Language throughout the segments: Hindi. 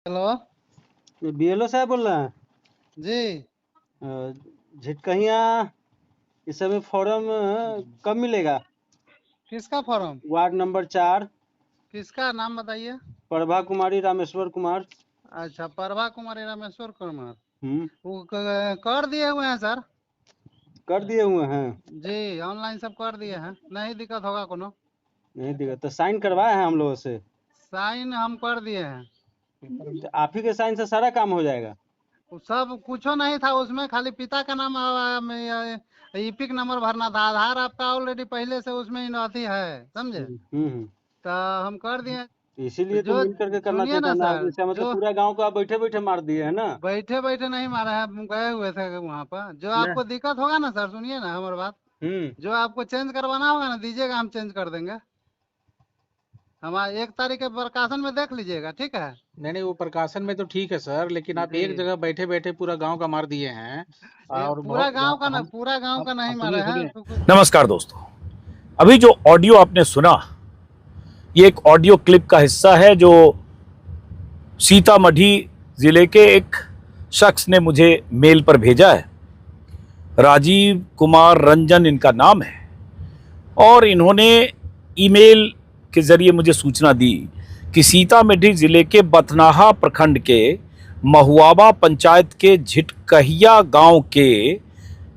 हेलो ये बीएलओ साहब बोल रहे हैं? जी। झिटकहिया इस समय फॉर्म कब मिलेगा? किसका फॉर्म? वार्ड नंबर 4, किसका नाम बताइए। प्रभा कुमारी, रामेश्वर कुमार। अच्छा, प्रभा कुमारी, रामेश्वर कुमार। हम्म, वो कर दिए हुए हैं सर। कर दिए हुए हैं। जी, ऑनलाइन सब कर दिए हैं, नहीं दिक्कत होगा कोनो। नहीं दिक्कत तो साइन करवाए हैं हम लोगों से। साइन हम कर दिए हैं। तो आप ही के साइन से सारा काम हो जाएगा। वो सब कुछ नहीं था उसमें, खाली पिता का नाम ईपिक नंबर भरना था। आधार आपका ऑलरेडी पहले से उसमें अथी है, समझे। तो हम कर दिए। इसीलिए तो जो मिल करके करना सुनिए चाहिए था ना ना। सर, इसका मतलब जो पूरा गांव को आप बैठे बैठे मार दिए है ना। बैठे बैठे नहीं मारा है, हम गए हुए थे वहाँ पर। जो आपको दिक्कत होगा ना सर, सुनिए ना हमारी बात। जो आपको चेंज करवाना होगा ना, दीजिएगा, हम चेंज कर देंगे। हमारा 1 तारीख के प्रकाशन में देख लीजिएगा, ठीक है। नहीं, वो प्रकाशन में तो ठीक है सर, लेकिन आप एक जगह बैठे बैठे पूरा गांव का मार दिए हैं। और पूरा गांव का ना, पूरा गांव का नहीं मारा है तो नमस्कार दोस्तों, अभी जो ऑडियो आपने सुना ये एक ऑडियो क्लिप का हिस्सा है जो सीतामढ़ी जिले के एक शख्स ने मुझे मेल पर भेजा है। राजीव कुमार रंजन इनका नाम है और इन्होंने ईमेल के जरिए मुझे सूचना दी कि सीतामढ़ी जिले के बथनाहा प्रखंड के महुआवा पंचायत के झिटकहिया गांव के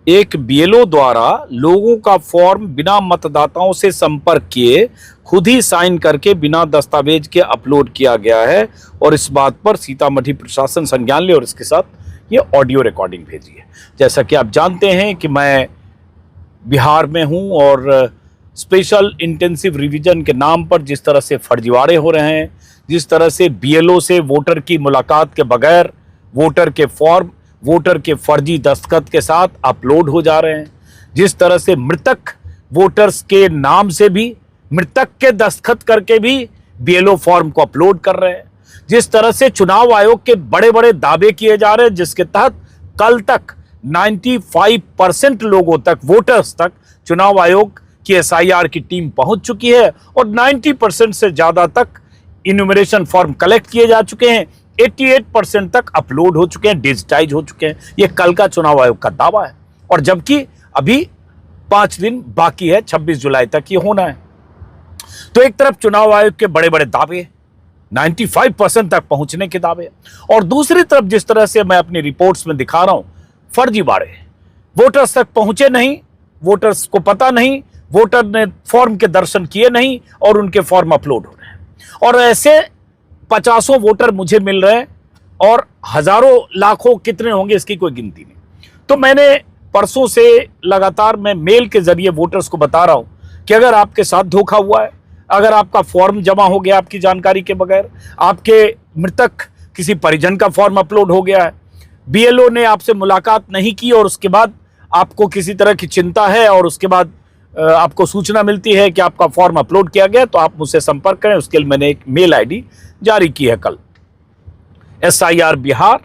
एक बीएलओ द्वारा लोगों का फॉर्म बिना मतदाताओं से संपर्क किए खुद ही साइन करके बिना दस्तावेज के अपलोड किया गया है। और इस बात पर सीतामढ़ी प्रशासन संज्ञान ले और इसके साथ ये ऑडियो रिकॉर्डिंग भेजी है। जैसा कि आप जानते हैं कि मैं बिहार में हूं और स्पेशल इंटेंसिव रिवीजन के नाम पर जिस तरह से फर्जीवाड़े हो रहे हैं, जिस तरह से बीएलओ से वोटर की मुलाकात के बगैर वोटर के फॉर्म वोटर के फर्जी दस्तखत के साथ अपलोड हो जा रहे हैं, जिस तरह से मृतक वोटर्स के नाम से भी मृतक के दस्तखत करके भी बीएलओ फॉर्म को अपलोड कर रहे हैं, जिस तरह से चुनाव आयोग के बड़े बड़े दावे किए जा रहे हैं जिसके तहत कल तक 95% लोगों तक, वोटर्स तक चुनाव आयोग की एसआईआर की टीम पहुंच चुकी है और 90% से ज्यादा तक इन्यूमरेशन फॉर्म कलेक्ट किए जा चुके हैं, 88% तक अपलोड हो चुके हैं, डिजिटाइज हो चुके हैं। यह कल का चुनाव आयोग का दावा है और जबकि अभी 5 दिन बाकी है, 26 जुलाई तक ये होना है। तो एक तरफ चुनाव आयोग के बड़े बड़े दावे, 95% तक पहुंचने के दावे, और दूसरी तरफ जिस तरह से मैं अपनी रिपोर्ट्स में दिखा रहा हूं फर्जीवाड़े, वोटर्स तक पहुंचे नहीं, वोटर्स को पता नहीं, वोटर ने फॉर्म के दर्शन किए नहीं और उनके फॉर्म अपलोड हो रहे हैं। और ऐसे 50 वोटर मुझे मिल रहे हैं और हजारों लाखों कितने होंगे इसकी कोई गिनती नहीं। तो मैंने परसों से लगातार मैं मेल के जरिए वोटर्स को बता रहा हूं कि अगर आपके साथ धोखा हुआ है, अगर आपका फॉर्म जमा हो गया आपकी जानकारी के बगैर, आपके मृतक किसी परिजन का फॉर्म अपलोड हो गया है, बीएलओ ने आपसे मुलाकात नहीं की और उसके बाद आपको किसी तरह की चिंता है और उसके बाद आपको सूचना मिलती है कि आपका फॉर्म अपलोड किया गया, तो आप मुझसे संपर्क करें। उसके लिए मैंने एक मेल आईडी जारी की है कल, SIR Bihar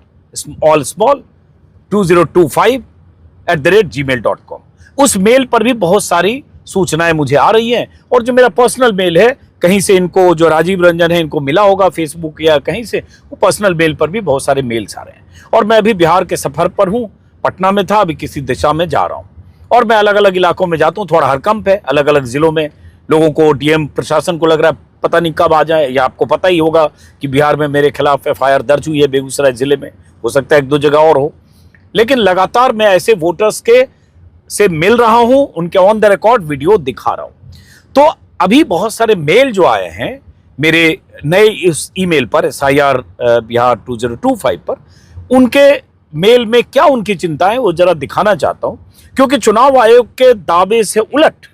all small 2025@gmail.com। उस मेल पर भी बहुत सारी सूचनाएं मुझे आ रही हैं और जो मेरा पर्सनल मेल है, कहीं से इनको जो राजीव रंजन है इनको मिला होगा फेसबुक या कहीं से, वो पर्सनल मेल पर भी बहुत सारे मेल्स आ रहे हैं। और मैं अभी बिहार के सफर पर हूं, पटना में था, अभी किसी दिशा में जा रहा हूं और मैं अलग अलग इलाकों में जाता हूं, थोड़ा हड़कंप है, अलग अलग जिलों में लोगों को, डीएम प्रशासन को लग रहा है पता नहीं कब आ जाए, या आपको पता ही होगा कि बिहार में मेरे खिलाफ FIR दर्ज हुई है बेगूसराय जिले में, हो सकता है 1-2 जगह और हो। लेकिन लगातार मैं ऐसे वोटर्स के से मिल रहा हूं, उनके ऑन द रिकॉर्ड वीडियो दिखा रहा हूं। तो अभी बहुत सारे मेल जो आए हैं मेरे नए इस ईमेल पर SIR Bihar 2025 पर, उनके मेल में क्या उनकी चिंता है वो जरा दिखाना चाहता हूं, क्योंकि चुनाव आयोग के दावे से उलट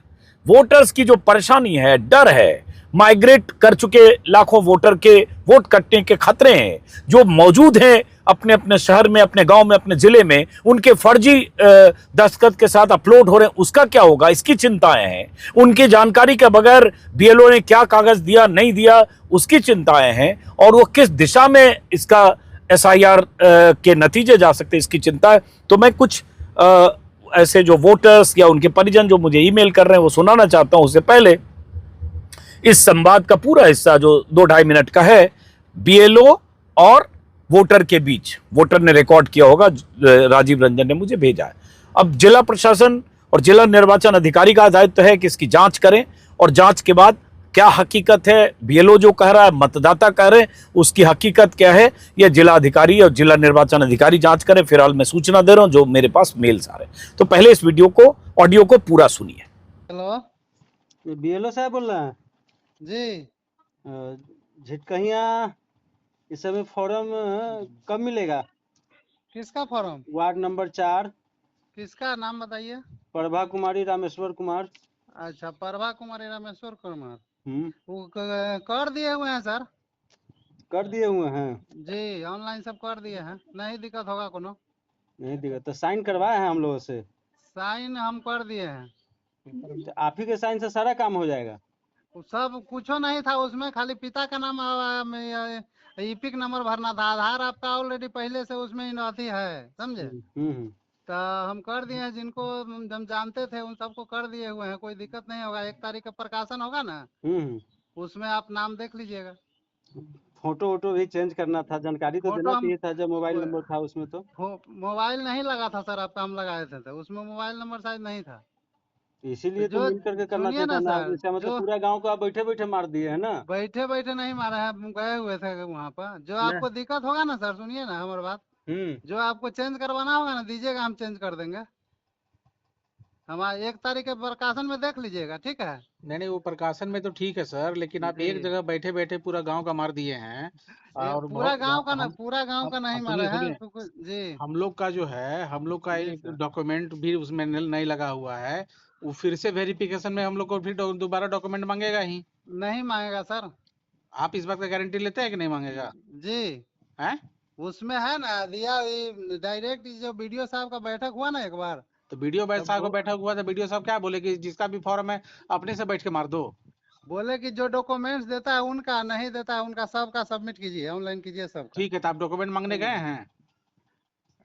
वोटर्स की जो परेशानी है, डर है, माइग्रेट कर चुके लाखों वोटर के वोट कटने के खतरे हैं, जो मौजूद हैं अपने अपने शहर में, अपने गांव में, अपने जिले में, उनके फर्जी दस्तखत के साथ अपलोड हो रहे हैं, उसका क्या होगा, इसकी चिंताएं हैं। उनकी जानकारी के बगैर बीएलओ ने क्या कागज दिया नहीं दिया, उसकी चिंताएं हैं, और वो किस दिशा में इसका SIR के नतीजे जा सकते हैं, इसकी चिंता है। तो मैं कुछ ऐसे जो वोटर्स या उनके परिजन जो मुझे ईमेल कर रहे हैं वो सुनाना चाहता हूं। उससे पहले इस संवाद का पूरा हिस्सा जो 2-2.5 मिनट का है, बीएलओ और वोटर के बीच, वोटर ने रिकॉर्ड किया होगा, राजीव रंजन ने मुझे भेजा है। अब जिला प्रशासन और जिला निर्वाचन अधिकारी का दायित्व है कि इसकी जांच करें और जांच के बाद क्या हकीकत है, बीएलओ जो कह रहा है, मतदाता कह रहे हैं, उसकी हकीकत क्या है, यह जिला अधिकारी और जिला निर्वाचन अधिकारी जांच करें। फिलहाल मैं सूचना दे रहा हूं जो मेरे पास मेल्स आ रहे हैं। तो पहले इस वीडियो को, ऑडियो को पूरा सुनिए। हेलो, ये बीएलओ साहब बोल रहे हैं? जी झिटकहिया इस समय फॉर्म कब मिलेगा? किसका फॉर्म? वार्ड नंबर 4, किसका नाम बताइए? प्रभा कुमारी रामेश्वर कुमार। अच्छा, प्रभा कुमारी रामेश्वर कुमार। हम्म, वो कर दिए हुए हैं सर। कर दिए हुए हैं? जी ऑनलाइन सब कर दिए हैं, नहीं दिक्कत होगा कोनो। नहीं दिक्कत, तो साइन करवाए हैं हम लोगों से? साइन हम कर दिए हैं। तो आप ही के साइन से सारा काम हो जाएगा? वो सब कुछ नहीं था उसमें, खाली पिता का नाम ईपिक नंबर भरना था। आधार आपका ऑलरेडी पहले से उसमें अथी है, समझे? तो हम कर दिए हैं, जिनको हम जानते थे उन सबको कर दिए हुए हैं, कोई दिक्कत नहीं होगा। 1 तारीख का प्रकाशन होगा ना, उसमें आप नाम देख लीजिएगा। फोटो वोटो भी चेंज करना था, जानकारी तो देना चाहिए था जब मोबाइल नंबर था उसमें। तो मोबाइल नहीं लगा था सर आपका, हम लगाए थे तो उसमें मोबाइल नंबर शायद नहीं था, इसीलिए तो मिल करके करना सुनिए चाहिए ना ना। सर, इसका मतलब पूरा गांव को आप बैठे बैठे मार दिए है ना? बैठे बैठे नहीं मारा है, हम गए हुए थे वहाँ पर। जो आपको दिक्कत होगा ना सर, सुनिए ना हमारी बात, जो आपको चेंज करवाना होगा ना, दीजिएगा, हम चेंज कर देंगे। हमारे 1 तारीख के प्रकाशन में देख लीजिएगा, ठीक है? नहीं, वो प्रकाशन में तो ठीक है सर, लेकिन आप एक जगह बैठे बैठे पूरा गांव का मार दिए हैं। और पूरा गांव का ना, पूरा गांव का नहीं मारा है जी। हम लोग का जो है, हम लोग का एक डॉक्यूमेंट भी उसमें नहीं लगा हुआ है। वो फिर से वेरिफिकेशन में हम लोग को फिर दोबारा डॉक्यूमेंट मांगेगा ही? नहीं मांगेगा सर। आप इस बात का गारंटी लेते हैं कि नहीं मांगेगा? जी हैं? उसमें है ना दिया, डायरेक्ट जो बीडीओ साहब का बैठक हुआ ना एक बार, तो बीडीओ साहब का बैठक हुआ था, बीडीओ साहब क्या बोले कि जिसका भी फॉर्म है अपने से बैठ के मार दो? बोले कि जो डॉक्यूमेंट्स देता है उनका, नहीं देता है उनका, सबका सबमिट कीजिए, ऑनलाइन कीजिए सब। ठीक है, तो आप डॉक्यूमेंट मांगने गए हैं?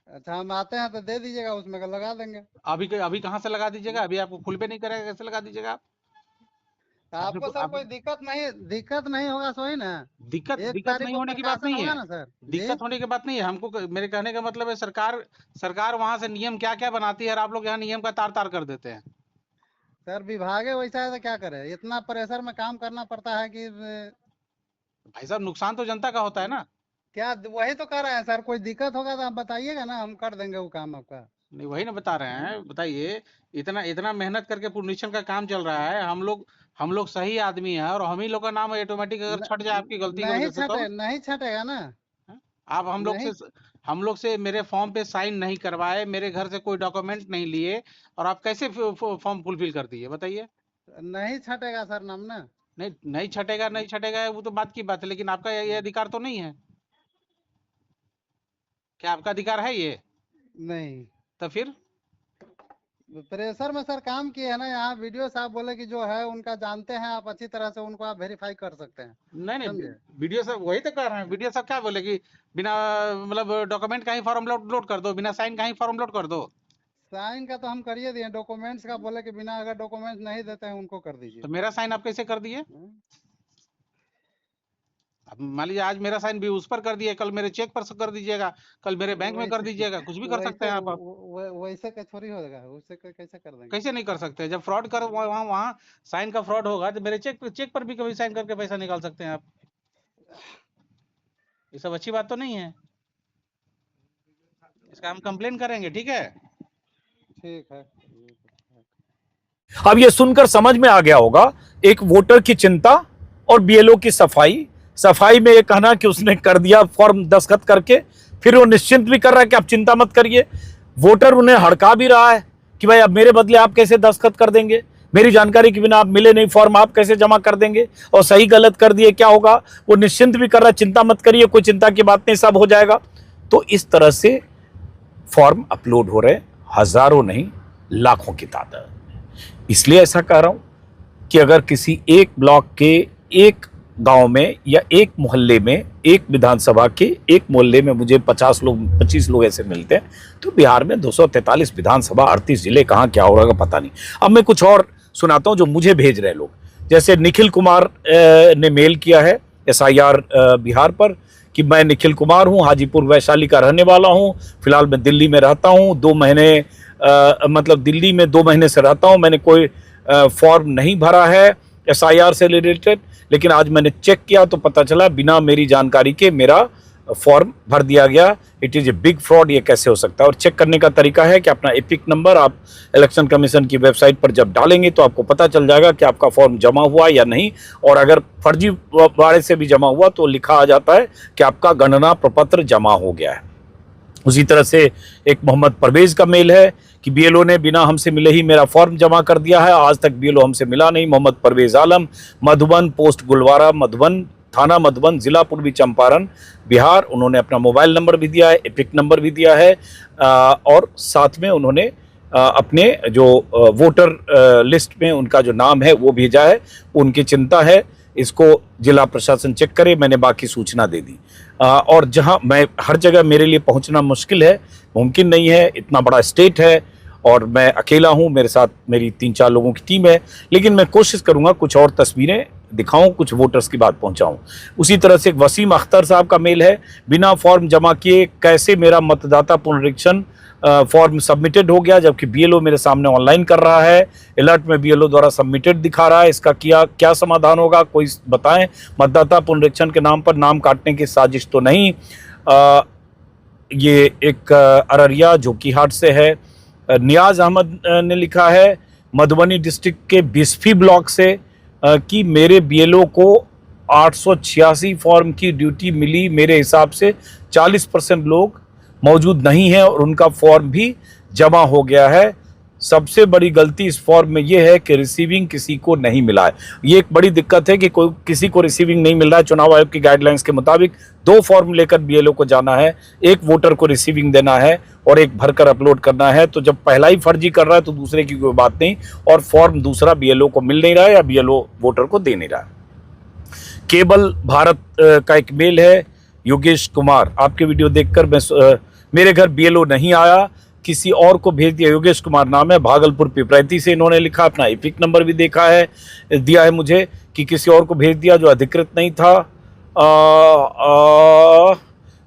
अच्छा, हम आते हैं तो दे दीजिएगा, उसमें लगा देंगे। अभी कहाँ से लगा दीजिएगा? अभी आपको खुल पे नहीं करेगा, कैसे लगा दीजिएगा आप? आपको सर कोई दिक्कत नहीं होगा, सोई ना? दिक्कत नहीं होने की बात नहीं है ना सर, दिक्कत होने की बात नहीं है हमको। मेरे कहने का मतलब है सरकार वहां से नियम क्या क्या बनाती है और आप लोग यहाँ नियम का तार तार कर देते हैं। सर विभाग है वैसा है तो क्या करे, इतना प्रेशर में काम करना पड़ता है कि भाई साहब, नुकसान तो जनता का होता है ना। क्या वही तो कर रहे हैं सर, कोई दिक्कत होगा तो आप बताइएगा ना, हम कर देंगे वो काम आपका। नहीं, वही ना बता रहे हैं, बताइए। इतना मेहनत करके पुनरीक्षण का काम चल रहा है, हम लोग सही आदमी है और हम ही लोग का नाम ऑटोमेटिक अगर छट जाए आपकी गलती की वजह से तो नहीं छटेगा ना। आप हम लोग से मेरे फॉर्म पे साइन नहीं करवाए, मेरे घर से कोई डॉक्यूमेंट नहीं लिए, और आप कैसे फॉर्म फुलफिल कर दिए बताइए? नहीं छटेगा सर नाम ना। नहीं छटेगा वो तो बात की बात है, लेकिन आपका ये अधिकार तो नहीं है। क्या आपका अधिकार है ये? नहीं तो फिर प्रेशर में सर काम किए है ना। यहाँ वीडियो साहब बोले कि जो है उनका जानते हैं आप अच्छी तरह से, उनको आप वेरीफाई कर सकते हैं। नहीं, वीडियो साहब वही तो कर रहे हैं। वीडियो साहब क्या बोले कि बिना मतलब डॉक्यूमेंट का ही फॉर्म लोड कर दो, बिना साइन का ही फॉर्म लोड कर दो। साइन का तो हम करिए दिए, डॉक्यूमेंट्स का बोले कि बिना अगर डॉक्यूमेंट नहीं देते हैं उनको कर दीजिए। तो मेरा साइन आप कैसे कर दिए? अब मान लीजिए आज मेरा साइन भी उस पर कर दिए, कल मेरे चेक पर कर दीजिएगा, कल मेरे बैंक में कर दीजिएगा, कुछ भी कर सकते हैं आप। वैसे थोड़ी होगा, उससे कैसे कर देंगे? कैसे नहीं कर सकते? जब फ्रॉड कर वहाँ साइन का फ्रॉड होगा तो मेरे चेक पर भी कभी साइन करके पैसा निकाल सकते हैं आप। ये सब अच्छी बात तो नहीं है, इसका हम कंप्लेन करेंगे। ठीक है? ठीक है। अब ये सुनकर समझ में आ गया होगा एक वोटर की चिंता और बीएलओ की सफाई में ये कहना कि उसने कर दिया फॉर्म दस्तखत करके, फिर वो निश्चिंत भी कर रहा है कि आप चिंता मत करिए। वोटर उन्हें हड़का भी रहा है कि भाई अब मेरे बदले आप कैसे दस्तखत कर देंगे, मेरी जानकारी के बिना आप मिले नहीं, फॉर्म आप कैसे जमा कर देंगे, और सही गलत कर दिए क्या होगा। वो निश्चिंत भी कर रहा है, चिंता मत करिए, कोई चिंता की बात नहीं, सब हो जाएगा। तो इस तरह से फॉर्म अपलोड हो रहे, हजारों नहीं लाखों की तादाद। इसलिए ऐसा कह रहा हूं कि अगर किसी एक ब्लॉक के एक गांव में या एक मोहल्ले में, एक विधानसभा के एक मोहल्ले में मुझे 25 लोग ऐसे मिलते हैं, तो बिहार में 243 विधानसभा, 38 जिले, कहाँ क्या हो रहा है पता नहीं। अब मैं कुछ और सुनाता हूं जो मुझे भेज रहे लोग। जैसे निखिल कुमार ने मेल किया है SIR बिहार पर कि कि मैं निखिल कुमार हूं, हाजीपुर वैशाली का रहने वाला हूं, फिलहाल मैं दिल्ली में रहता हूं, 2 महीने मतलब दिल्ली में 2 महीने से रहता हूं, मैंने कोई फॉर्म नहीं भरा है SIR से रिलेटेड, लेकिन आज मैंने चेक किया तो पता चला बिना मेरी जानकारी के मेरा फॉर्म भर दिया गया। It is a big fraud. ये कैसे हो सकता है? और चेक करने का तरीका है कि अपना एपिक नंबर आप इलेक्शन कमीशन की वेबसाइट पर जब डालेंगे तो आपको पता चल जाएगा कि आपका फॉर्म जमा हुआ या नहीं, और अगर फर्जी वाले से भी जमा हुआ तो लिखा आ जाता है कि आपका गणना प्रपत्र जमा हो गया है। उसी तरह से एक मोहम्मद परवेज़ का मेल है कि BLO ने बिना हमसे मिले ही मेरा फॉर्म जमा कर दिया है, आज तक BLO हमसे मिला नहीं। मोहम्मद परवेज़ आलम, मधुबन, पोस्ट गुलवारा मधुबन, थाना मधुबन, जिला पूर्वी चंपारण, बिहार। उन्होंने अपना मोबाइल नंबर भी दिया है, एपिक नंबर भी दिया है, और साथ में उन्होंने अपने जो वोटर लिस्ट में उनका जो नाम है वो भेजा है। उनकी चिंता है, इसको जिला प्रशासन चेक करे, मैंने बाकी सूचना दे दी। और जहां मैं हर जगह मेरे लिए पहुंचना मुश्किल है, मुमकिन नहीं है, इतना बड़ा स्टेट है और मैं अकेला हूं, मेरे साथ मेरी 3-4 लोगों की टीम है, लेकिन मैं कोशिश करूंगा कुछ और तस्वीरें दिखाऊं, कुछ वोटर्स की बात पहुंचाऊं। उसी तरह से वसीम अख्तर साहब का मेल है, बिना फॉर्म जमा किए कैसे मेरा मतदाता पुनरीक्षण फॉर्म सबमिटेड हो गया, जबकि BLO मेरे सामने ऑनलाइन कर रहा है, अलर्ट में BLO द्वारा सबमिटेड दिखा रहा है, इसका क्या समाधान होगा, कोई बताएं। मतदाता पुनरीक्षण के नाम पर नाम काटने की साजिश तो नहीं। ये एक अररिया जोकीहाट से है, नियाज अहमद ने लिखा है मधुबनी डिस्ट्रिक्ट के बिस्फी ब्लॉक से कि मेरे BLO को 886 फॉर्म की ड्यूटी मिली, मेरे हिसाब से 40% लोग मौजूद नहीं है और उनका फॉर्म भी जमा हो गया है। सबसे बड़ी गलती इस फॉर्म में ये है कि रिसीविंग किसी को नहीं मिला है। ये एक बड़ी दिक्कत है कि कोई किसी को रिसीविंग नहीं मिल रहा है। चुनाव आयोग की गाइडलाइंस के मुताबिक 2 फॉर्म लेकर BLO को जाना है, एक वोटर को रिसीविंग देना है और एक भरकर अपलोड करना है। तो जब पहला ही फर्जी कर रहा है तो दूसरे की कोई बात नहीं, और फॉर्म दूसरा BLO को मिल नहीं रहा है या BLO वोटर को दे नहीं रहा है। केबल भारत का एक मेल है, योगेश कुमार, आपके वीडियो देखकर मेरे घर BLO नहीं आया, किसी और को भेज दिया। योगेश कुमार नाम है, भागलपुर पिपरैती से इन्होंने लिखा, अपना एपिक नंबर भी दिया है मुझे कि किसी और को भेज दिया जो अधिकृत नहीं था।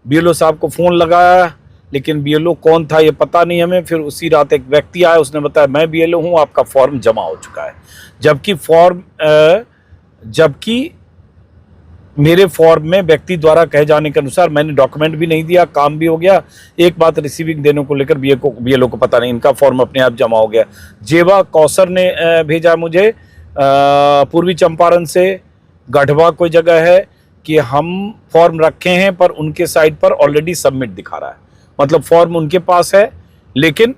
BLO साहब को फ़ोन लगाया, लेकिन BLO कौन था ये पता नहीं हमें। फिर उसी रात एक व्यक्ति आया, उसने बताया मैं BLO हूँ, आपका फॉर्म जमा हो चुका है। जबकि मेरे फॉर्म में व्यक्ति द्वारा कहे जाने के अनुसार मैंने डॉक्यूमेंट भी नहीं दिया, काम भी हो गया। एक बात रिसीविंग देने को लेकर BLO को पता नहीं, इनका फॉर्म अपने आप जमा हो गया। जेवा कौसर ने भेजा मुझे पूर्वी चंपारण से, गढ़वा कोई जगह है, कि हम फॉर्म रखे हैं पर उनके साइट पर ऑलरेडी सबमिट दिखा रहा है। मतलब फॉर्म उनके पास है लेकिन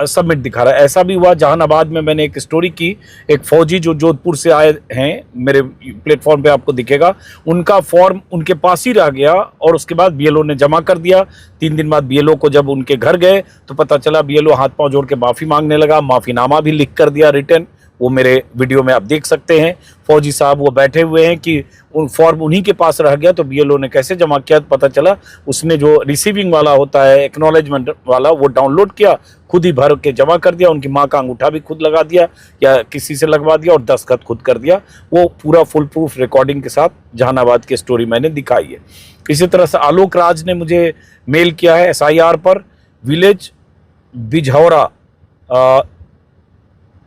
सबमिट दिखा रहा है। ऐसा भी हुआ जहानाबाद में, मैंने एक स्टोरी की, एक फौजी जो जोधपुर से आए हैं, मेरे प्लेटफॉर्म पे आपको दिखेगा, उनका फॉर्म उनके पास ही रह गया और उसके बाद BLO ने जमा कर दिया। 3 दिन बाद BLO को जब उनके घर गए तो पता चला BLO हाथ पांव जोड़ के माफ़ी मांगने लगा, माफ़ीनामा भी लिख कर दिया रिटर्न। वो मेरे वीडियो में आप देख सकते हैं। फौजी साहब वो बैठे हुए हैं कि उन फॉर्म उन्हीं के पास रह गया तो BLO ने कैसे जमा किया, तो पता चला उसने जो रिसीविंग वाला होता है, एक्नॉलेजमेंट वाला, वो डाउनलोड किया, खुद ही भर के जमा कर दिया, उनकी माँ का अंगूठा भी खुद लगा दिया या किसी से लगवा दिया और दस्तखत खुद कर दिया। वो पूरा फुल प्रूफ रिकॉर्डिंग के साथ जहानाबाद की स्टोरी मैंने दिखाई है। इसी तरह से आलोक राज ने मुझे मेल किया है SIR पर, विलेज बिझौरा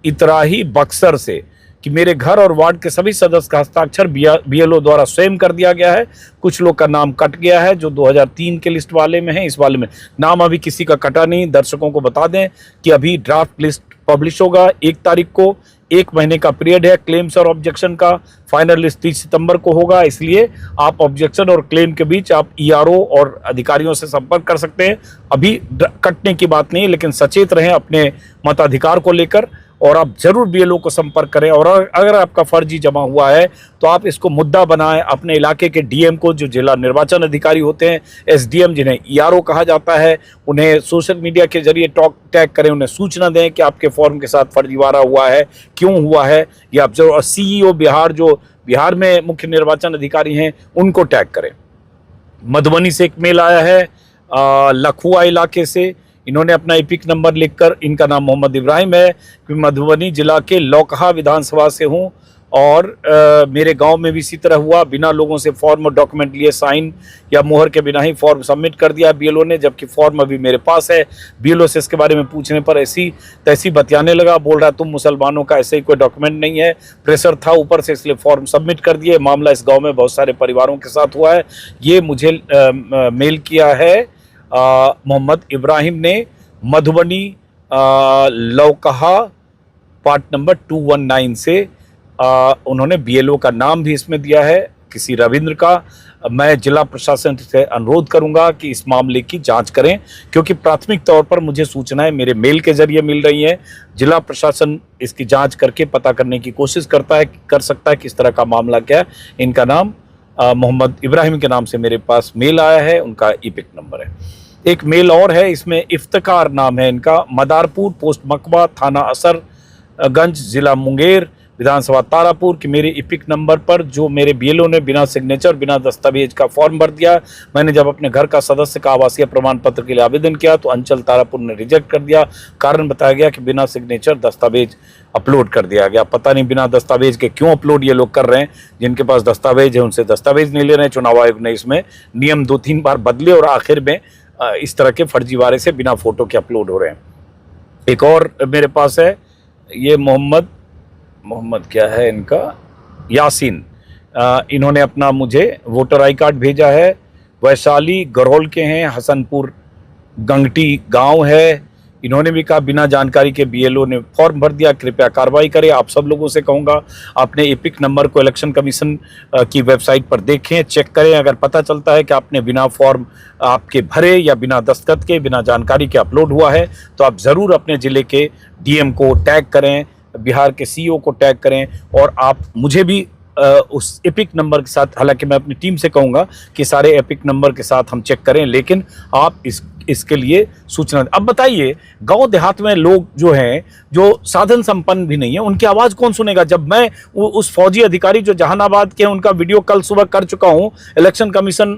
इतराही बक्सर से, कि मेरे घर और वार्ड के सभी सदस्य का हस्ताक्षर BLO द्वारा स्वयं कर दिया गया है। कुछ लोग का नाम कट गया है जो 2003 के लिस्ट वाले में है, इस वाले में नाम अभी किसी का कटा नहीं। दर्शकों को बता दें कि अभी ड्राफ्ट लिस्ट पब्लिश होगा 1 तारीख को, 1 महीने का पीरियड है क्लेम्स और ऑब्जेक्शन का। फाइनल लिस्ट 30 सितंबर को होगा, इसलिए आप ऑब्जेक्शन और क्लेम के बीच आप ERO और अधिकारियों से संपर्क कर सकते हैं। अभी कटने की बात नहीं है, लेकिन सचेत रहें अपने मताधिकार को लेकर और आप जरूर BLO को संपर्क करें। और अगर आपका फर्जी जमा हुआ है तो आप इसको मुद्दा बनाएं अपने इलाके के DM को, जो जिला निर्वाचन अधिकारी होते हैं, SDM जिन्हें ERO कहा जाता है, उन्हें सोशल मीडिया के जरिए टैग करें, उन्हें सूचना दें कि आपके फॉर्म के साथ फर्जीवाड़ा हुआ है, क्यों हुआ है, या आप जो CEO बिहार, जो बिहार में मुख्य निर्वाचन अधिकारी हैं, उनको टैग करें। मधुबनी से एक मेल आया है लखुआ इलाके से, इन्होंने अपना एपिक नंबर लिखकर, इनका नाम मोहम्मद इब्राहिम है, कि मधुबनी जिला के लौकहा विधानसभा से हूँ, और मेरे गांव में भी इसी तरह हुआ, बिना लोगों से फॉर्म और डॉक्यूमेंट लिए साइन या मोहर के बिना ही फॉर्म सबमिट कर दिया बीएलओ ने, जबकि फॉर्म अभी मेरे पास है। बीएलओ से इसके बारे में पूछने पर ऐसी तैसी बतियाने लगा, बोल रहा तुम मुसलमानों का ऐसे ही कोई डॉक्यूमेंट नहीं है, प्रेशर था ऊपर से इसलिए फॉर्म सबमिट कर दिए। मामला इस गाँव में बहुत सारे परिवारों के साथ हुआ है। ये मुझे मेल किया है मोहम्मद इब्राहिम ने, मधुबनी लौकहा पार्ट नंबर 219 से। उन्होंने बीएलओ का नाम भी इसमें दिया है, किसी रविंद्र का। मैं जिला प्रशासन से अनुरोध करूंगा कि इस मामले की जांच करें, क्योंकि प्राथमिक तौर पर मुझे सूचनाएं मेरे मेल के जरिए मिल रही हैं। जिला प्रशासन इसकी जांच करके पता करने की कोशिश कर सकता है किस तरह का मामला क्या है। इनका नाम मोहम्मद इब्राहिम के नाम से मेरे पास मेल आया है, उनका ईपिक नंबर है। एक मेल और है, इसमें इफ्तिकार नाम है इनका, मदारपुर, पोस्ट मकबा, थाना असरगंज, जिला मुंगेर, विधानसभा तारापुर, कि मेरे ईपिक नंबर पर जो मेरे बीएलओ ने बिना सिग्नेचर बिना दस्तावेज का फॉर्म भर दिया। मैंने जब अपने घर का सदस्य का आवासीय प्रमाण पत्र के लिए आवेदन किया तो अंचल तारापुर ने रिजेक्ट कर दिया। कारण बताया गया कि बिना सिग्नेचर दस्तावेज अपलोड कर दिया गया। पता नहीं बिना दस्तावेज के क्यों अपलोड ये लोग कर रहे हैं, जिनके पास दस्तावेज है उनसे दस्तावेज नहीं ले रहे हैं। चुनाव आयोग ने इसमें नियम 2-3 बार बदले और आखिर में इस तरह के फर्जीवाड़े से बिना फोटो के अपलोड हो रहे हैं। एक और मेरे पास है, ये मोहम्मद क्या है इनका, यासीन। इन्होंने अपना मुझे वोटर आई कार्ड भेजा है। वैशाली गरौल के हैं, हसनपुर गंगटी गांव है। इन्होंने भी कहा बिना जानकारी के बीएलओ ने फॉर्म भर दिया, कृपया कार्रवाई करें। आप सब लोगों से कहूँगा अपने ईपिक नंबर को इलेक्शन कमीशन की वेबसाइट पर देखें, चेक करें। अगर पता चलता है कि आपने बिना फॉर्म आपके भरे या बिना दस्तखत के, बिना जानकारी के अपलोड हुआ है, तो आप ज़रूर अपने ज़िले के डीएम को टैग करें, बिहार के सीईओ को टैग करें, और आप मुझे भी उस एपिक नंबर के साथ, हालांकि मैं अपनी टीम से कहूँगा कि सारे एपिक नंबर के साथ हम चेक करें, लेकिन आप इसके लिए सूचना। अब बताइए, गांव देहात में लोग जो हैं, जो साधन संपन्न भी नहीं है, उनकी आवाज़ कौन सुनेगा? जब मैं उस फौजी अधिकारी जो जहानाबाद के, उनका वीडियो कल सुबह कर चुका हूँ, election commission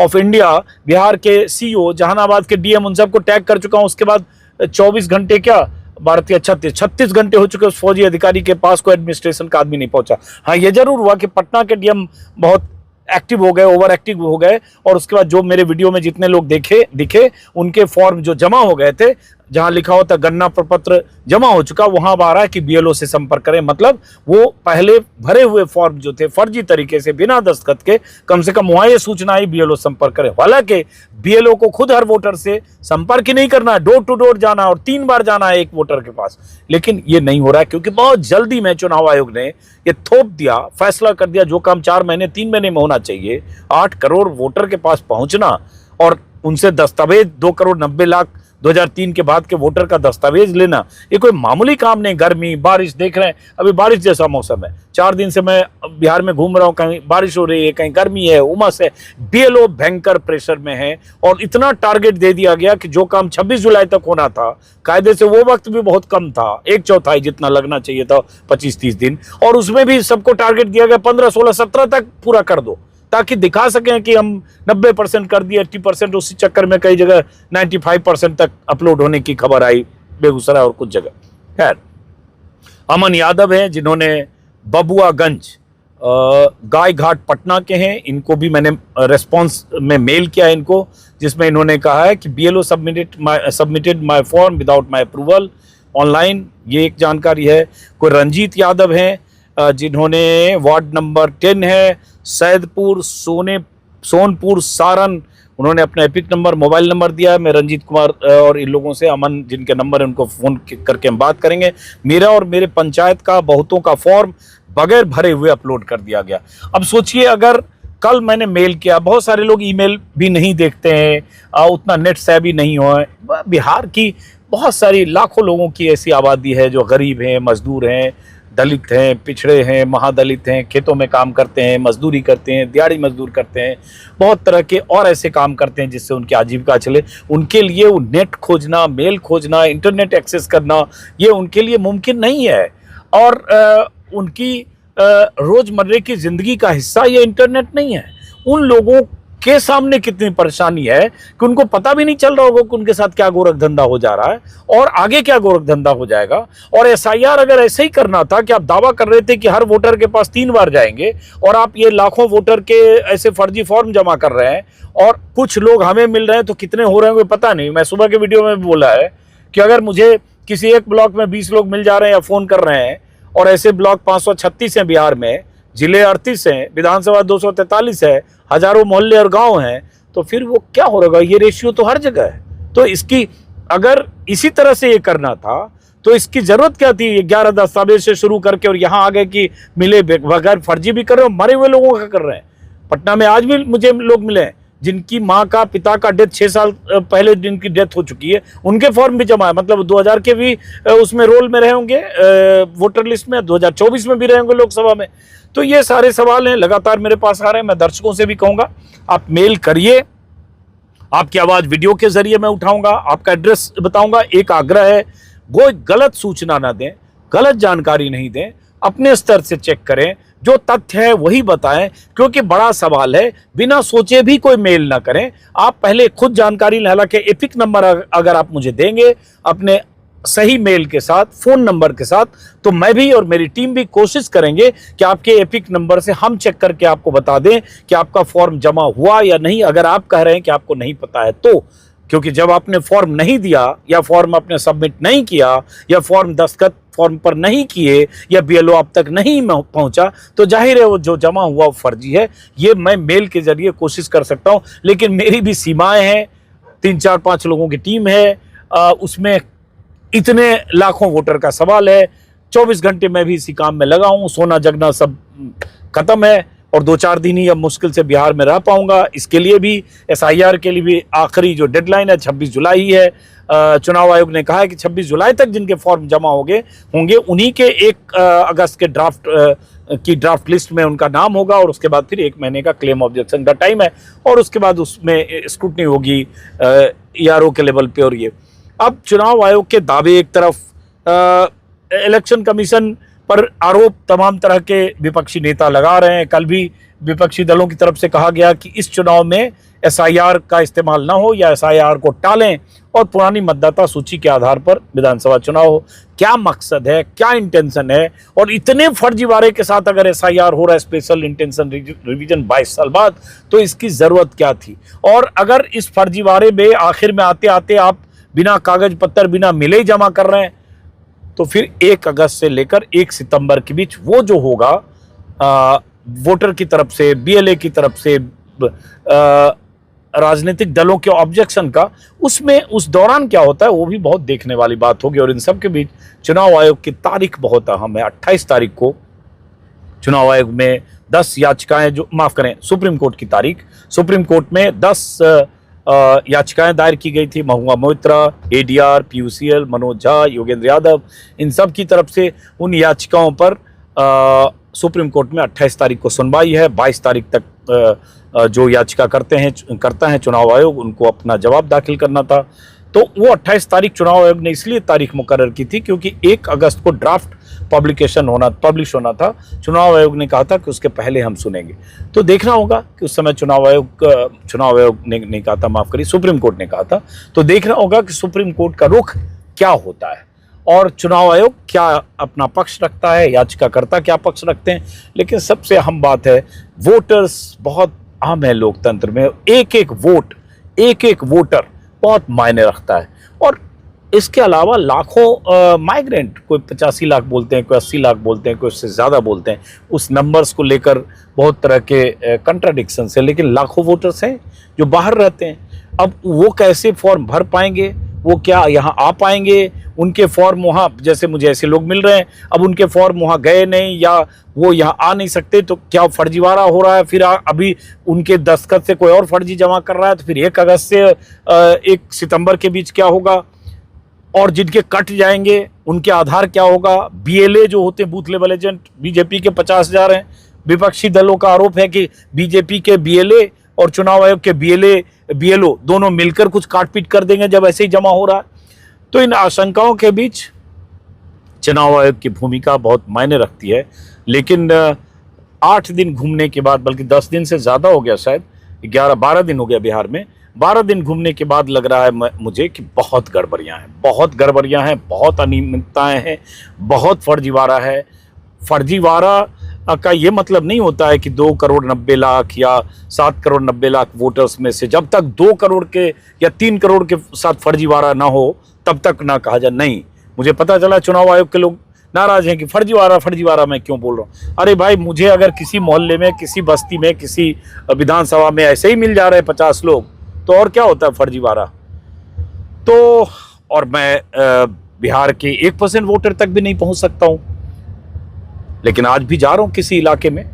of India, Bihar के सीईओ, जहानाबाद के डीएम, उन सबको टैग कर चुका हूँ। उसके बाद 24 घंटे क्या 36 घंटे हो चुके, उस फौजी अधिकारी के पास कोई एडमिनिस्ट्रेशन का आदमी नहीं पहुंचा। हाँ, ये जरूर हुआ कि पटना के डीएम बहुत एक्टिव हो गए, ओवर एक्टिव हो गए, और उसके बाद जो मेरे वीडियो में जितने लोग दिखे उनके फॉर्म जो जमा हो गए थे, जहां लिखा होता गन्ना प्रपत्र जमा हो चुका, वहां आ रहा है कि बीएलओ से संपर्क करें। मतलब वो पहले भरे हुए फॉर्म जो थे फर्जी तरीके से बिना दस्तखत के, कम से कम वहां ये सूचना आई बीएलओ संपर्क करें। हालांकि बीएलओ को खुद हर वोटर से संपर्क ही नहीं करना है, डोर टू डोर जाना और 3 बार जाना है एक वोटर के पास, लेकिन ये नहीं हो रहा है, क्योंकि बहुत जल्दी में चुनाव आयोग ने ये थोप दिया, फैसला कर दिया, जो काम 4 महीने 3 महीने में होना चाहिए, 8 करोड़ वोटर के पास पहुंचना और उनसे दस्तावेज 2 करोड़ 90 लाख 2003 के बाद के वोटर का दस्तावेज लेना, ये कोई मामूली काम नहीं। गर्मी बारिश देख रहे हैं, अभी बारिश जैसा मौसम है, 4 दिन से मैं बिहार में घूम रहा हूँ, कहीं बारिश हो रही है, कहीं गर्मी है, उमस है, बीएलओ भयंकर प्रेशर में है, और इतना टारगेट दे दिया गया कि जो काम 26 जुलाई तक होना था, कायदे से वो वक्त भी बहुत कम था, 1/4 जितना लगना चाहिए था, 25-30 दिन, और उसमें भी सबको टारगेट दिया गया 15, 16, 17 तक पूरा कर दो, ताकि दिखा सकें कि हम 90% कर दिए, 80%। उसी चक्कर में कई जगह 95% तक अपलोड होने की खबर आई, बेगूसराय और कुछ जगह। खैर, अमन यादव हैं, जिन्होंने बबुआगंज गाय घाट पटना के हैं, इनको भी मैंने रेस्पॉन्स में मेल किया है इनको, जिसमें इन्होंने कहा है कि BLO submitted my form without my approval online, ये एक जानकारी है। कोई रंजीत यादव हैं, जिन्होंने वार्ड नंबर 10 है, सैदपुर सोनपुर सारण, उन्होंने अपना एपिक नंबर मोबाइल नंबर दिया है। मैं रंजीत कुमार और इन लोगों से, अमन जिनके नंबर है, उनको फ़ोन करके हम बात करेंगे। मेरा और मेरे पंचायत का बहुतों का फॉर्म बगैर भरे हुए अपलोड कर दिया गया। अब सोचिए, अगर कल मैंने मेल किया, बहुत सारे लोग ईमेल भी नहीं देखते हैं, उतना नेट सेवी नहीं हो। बिहार की बहुत सारी लाखों लोगों की ऐसी आबादी है जो गरीब हैं, मजदूर हैं, दलित हैं, पिछड़े हैं, महादलित हैं, खेतों में काम करते हैं, मजदूरी करते हैं, दिहाड़ी मजदूर करते हैं, बहुत तरह के और ऐसे काम करते हैं जिससे उनकी आजीविका चले। उनके लिए वो नेट खोजना, मेल खोजना, इंटरनेट एक्सेस करना, ये उनके लिए मुमकिन नहीं है, और उनकी रोज़मर्रे की ज़िंदगी का हिस्सा ये इंटरनेट नहीं है। उन लोगों के सामने कितनी परेशानी है कि उनको पता भी नहीं चल रहा होगा कि उनके साथ क्या गोरख धंधा हो जा रहा है और आगे क्या गोरख धंधा हो जाएगा। और एसआईआर अगर ऐसे ही करना था कि आप दावा कर रहे थे कि हर वोटर के पास 3 बार जाएंगे और आप ये लाखों वोटर के ऐसे फर्जी फॉर्म जमा कर रहे हैं और कुछ लोग हमें मिल रहे हैं, तो कितने हो रहे हैं पता नहीं। मैं सुबह के वीडियो में भी बोला है कि अगर मुझे किसी एक ब्लॉक में 20 लोग मिल जा रहे हैं या फोन कर रहे हैं, और ऐसे ब्लॉक 536 हैं बिहार में, जिले 38 हैं, विधानसभा 243 है, हजारों मोहल्ले और गांव हैं, तो फिर वो क्या हो रहा है। ये रेशियो तो हर जगह है। तो इसकी अगर इसी तरह से ये करना था तो इसकी जरूरत क्या थी 11 दस्तावेज से शुरू करके, और यहाँ आ गए कि मिले बगैर फर्जी भी कर रहे हो, मरे हुए लोगों का कर रहे हैं। पटना में आज भी मुझे लोग मिले हैं जिनकी माँ का पिता का डेथ 6 साल पहले जिनकी डेथ हो चुकी है, उनके फॉर्म भी जमा है। मतलब 2000 के भी उसमें रोल में रहे होंगे वोटर लिस्ट में, 2024 में भी रहे होंगे लोकसभा में। तो ये सारे सवाल हैं, लगातार मेरे पास आ रहे हैं। मैं दर्शकों से भी कहूँगा आप मेल करिए, आपकी आवाज़ वीडियो के जरिए मैं उठाऊंगा, आपका एड्रेस बताऊंगा। एक आग्रह है, वो गलत सूचना ना दें, गलत जानकारी नहीं दें, अपने स्तर से चेक करें, जो तथ्य है वही बताएं, क्योंकि बड़ा सवाल है। बिना सोचे भी कोई मेल ना करें, आप पहले खुद जानकारी लें। हालांकि एपिक नंबर अगर आप मुझे देंगे अपने सही मेल के साथ, फोन नंबर के साथ, तो मैं भी और मेरी टीम भी कोशिश करेंगे कि आपके एपिक नंबर से हम चेक करके आपको बता दें कि आपका फॉर्म जमा हुआ या नहीं। अगर आप कह रहे हैं कि आपको नहीं पता है तो, क्योंकि जब आपने फॉर्म नहीं दिया या फॉर्म आपने सबमिट नहीं किया या फॉर्म दस्तखत फॉर्म पर नहीं किए या बीएलओ आप तक नहीं पहुंचा, तो जाहिर है वो जो जमा हुआ वो फर्जी है। ये मैं मेल के जरिए कोशिश कर सकता हूं, लेकिन मेरी भी सीमाएं हैं। 3, 4, 5 लोगों की टीम है, उसमें इतने लाखों वोटर का सवाल है। 24 घंटे मैं भी इसी काम में लगा हूं, सोना जगना सब खत्म है और 2-4 दिन ही अब मुश्किल से बिहार में रह पाऊंगा। इसके लिए भी एसआईआर के लिए भी आखिरी जो डेडलाइन है 26 जुलाई है। चुनाव आयोग ने कहा है कि 26 जुलाई तक जिनके फॉर्म जमा होंगे उन्हीं के 1 अगस्त के ड्राफ्ट लिस्ट में उनका नाम होगा, और उसके बाद फिर 1 महीने का क्लेम ऑब्जेक्शन का टाइम है, और उसके बाद उसमें स्क्रूटनी होगी ईआरओ के लेवल पे। और ये अब चुनाव आयोग के दावे एक तरफ, इलेक्शन कमीशन पर आरोप तमाम तरह के विपक्षी नेता लगा रहे हैं। कल भी विपक्षी दलों की तरफ से कहा गया कि इस चुनाव में एसआईआर का इस्तेमाल ना हो या एसआईआर को टालें और पुरानी मतदाता सूची के आधार पर विधानसभा चुनाव हो। क्या मकसद है, क्या इंटेंशन है? और इतने फर्जीवाड़े के साथ अगर एसआईआर हो रहा है, स्पेशल इंटेंशन रिवीजन 22 साल बाद, तो इसकी जरूरत क्या थी? और अगर इस फर्जीवाड़े में आखिर में आते आते आप बिना कागज पत्तर, बिना मिले ही जमा कर रहे हैं, तो फिर 1 अगस्त से लेकर 1 सितंबर के बीच वो जो होगा वोटर की तरफ से, बीएलए की तरफ से, राजनीतिक दलों के ऑब्जेक्शन का, उसमें उस दौरान क्या होता है वो भी बहुत देखने वाली बात होगी। और इन सब के बीच चुनाव आयोग की तारीख बहुत अहम है। 28 तारीख को चुनाव आयोग में 10 याचिकाएं, जो माफ करें सुप्रीम कोर्ट की तारीख, सुप्रीम कोर्ट में 10 याचिकाएं दायर की गई थी। महुआ मोइत्रा, एडीआर, पीयूसीएल, मनोज झा, योगेंद्र यादव, इन सब की तरफ से उन याचिकाओं पर सुप्रीम कोर्ट में 28 तारीख को सुनवाई है। 22 तारीख तक जो याचिका करता है चुनाव आयोग, उनको अपना जवाब दाखिल करना था। तो वो 28 तारीख चुनाव आयोग ने इसलिए तारीख मुकर्रर की थी क्योंकि 1 अगस्त को ड्राफ्ट पब्लिश होना था। चुनाव आयोग ने कहा था कि उसके पहले हम सुनेंगे। तो देखना होगा कि उस समय चुनाव आयोग ने नहीं कहा था, माफ करिए, सुप्रीम कोर्ट ने कहा था। तो देखना होगा कि सुप्रीम कोर्ट का रुख क्या होता है और चुनाव आयोग क्या अपना पक्ष रखता है, याचिकाकर्ता क्या पक्ष रखते हैं। लेकिन सबसे अहम बात है, वोटर्स बहुत अहम है लोकतंत्र में। एक एक वोटर बहुत मायने रखता है। और इसके अलावा लाखों माइग्रेंट, कोई 85 लाख बोलते हैं, कोई 80 लाख बोलते हैं, कोई उससे ज़्यादा बोलते हैं। उस नंबर्स को लेकर बहुत तरह के कंट्राडिक्शंस हैं, लेकिन लाखों वोटर्स हैं जो बाहर रहते हैं। अब वो कैसे फॉर्म भर पाएंगे, वो क्या यहाँ आ पाएंगे? उनके फॉर्म वहाँ, जैसे मुझे ऐसे लोग मिल रहे हैं, अब उनके फॉर्म वहाँ गए नहीं या वो यहाँ आ नहीं सकते, तो क्या फर्जीवाड़ा हो रहा है? फिर अभी उनके दस्तखत से कोई और फर्जी जमा कर रहा है, तो फिर 1 अगस्त से 1 सितंबर के बीच क्या होगा? और जिनके कट जाएंगे उनके आधार क्या होगा? बीएलए जो होते हैं, बूथ लेवल एजेंट, बीजेपी के 50,000 हैं। विपक्षी दलों का आरोप है कि बीजेपी के बीएलए और चुनाव आयोग के बीएलओ दोनों मिलकर कुछ काटपीट कर देंगे जब ऐसे ही जमा हो रहा है। तो इन आशंकाओं के बीच चुनाव आयोग की भूमिका बहुत मायने रखती है। लेकिन 8 दिन घूमने के बाद, बल्कि 10 दिन से ज़्यादा हो गया शायद, 11-12 दिन हो गया बिहार में। 12 दिन घूमने के बाद लग रहा है मुझे कि बहुत गड़बड़ियां हैं, बहुत गड़बड़ियां हैं, बहुत अनियमितताएं हैं, बहुत फर्जीवाड़ा है। फर्जीवाड़ा का ये मतलब नहीं होता है कि 2 करोड़ 90 लाख या 7 करोड़ 90 लाख वोटर्स में से जब तक 2 करोड़ के या 3 करोड़ के साथ फर्जीवाड़ा ना हो तब तक ना कहा जाए। नहीं, मुझे पता चला चुनाव आयोग के लोग नाराज हैं कि फर्जीवाड़ा मैं क्यों बोल रहा हूँ। अरे भाई, मुझे अगर किसी मोहल्ले में, किसी बस्ती में, किसी विधानसभा में ऐसे ही मिल जा रहे हैं 50 लोग, तो और क्या होता है फर्जीवाड़ा। तो और मैं बिहार के 1% वोटर तक भी नहीं पहुंच सकता हूं, लेकिन आज भी जा रहा हूं किसी इलाके में,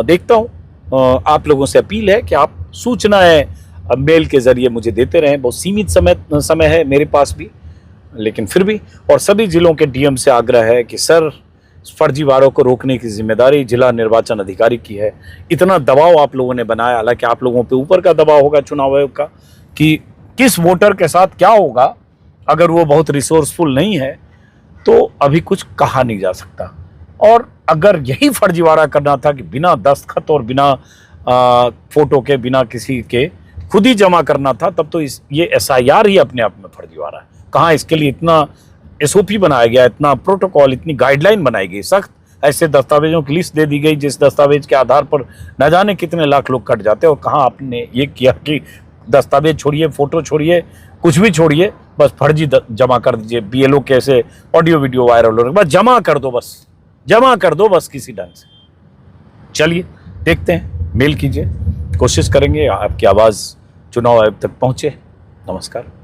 देखता हूं। आप लोगों से अपील है कि आप सूचनाएं मेल के जरिए मुझे देते रहें। बहुत सीमित समय है मेरे पास भी, लेकिन फिर भी। और सभी जिलों के डीएम से आग्रह है कि सर, फर्जीवाड़ों को रोकने की जिम्मेदारी जिला निर्वाचन अधिकारी की है। इतना दबाव आप लोगों ने बनाया, हालांकि आप लोगों पे ऊपर का दबाव होगा चुनाव आयोग का कि किस वोटर के साथ क्या होगा अगर वो बहुत रिसोर्सफुल नहीं है, तो अभी कुछ कहा नहीं जा सकता। और अगर यही फर्जीवाड़ा करना था कि बिना दस्तखत और बिना फोटो के, बिना किसी के खुद ही जमा करना था, तब तो ये SIR ही अपने आप में फर्जीवाड़ा है। कहाँ इसके लिए इतना SOP बनाया गया, इतना प्रोटोकॉल, इतनी गाइडलाइन बनाई गई सख्त, ऐसे दस्तावेजों की लिस्ट दे दी गई जिस दस्तावेज के आधार पर न जाने कितने लाख लोग कट जाते हैं। और कहाँ आपने ये किया कि दस्तावेज छोड़िए, फोटो छोड़िए, कुछ भी छोड़िए, बस फर्जी जमा कर दीजिए। BLO के ऐसे ऑडियो वीडियो वायरल हो रहे, बस जमा कर दो, जमा कर दो बस किसी ढंग से। चलिए देखते हैं, मेल कीजिए, कोशिश करेंगे आपकी आवाज़ चुनाव आयोग तक पहुँचे। नमस्कार।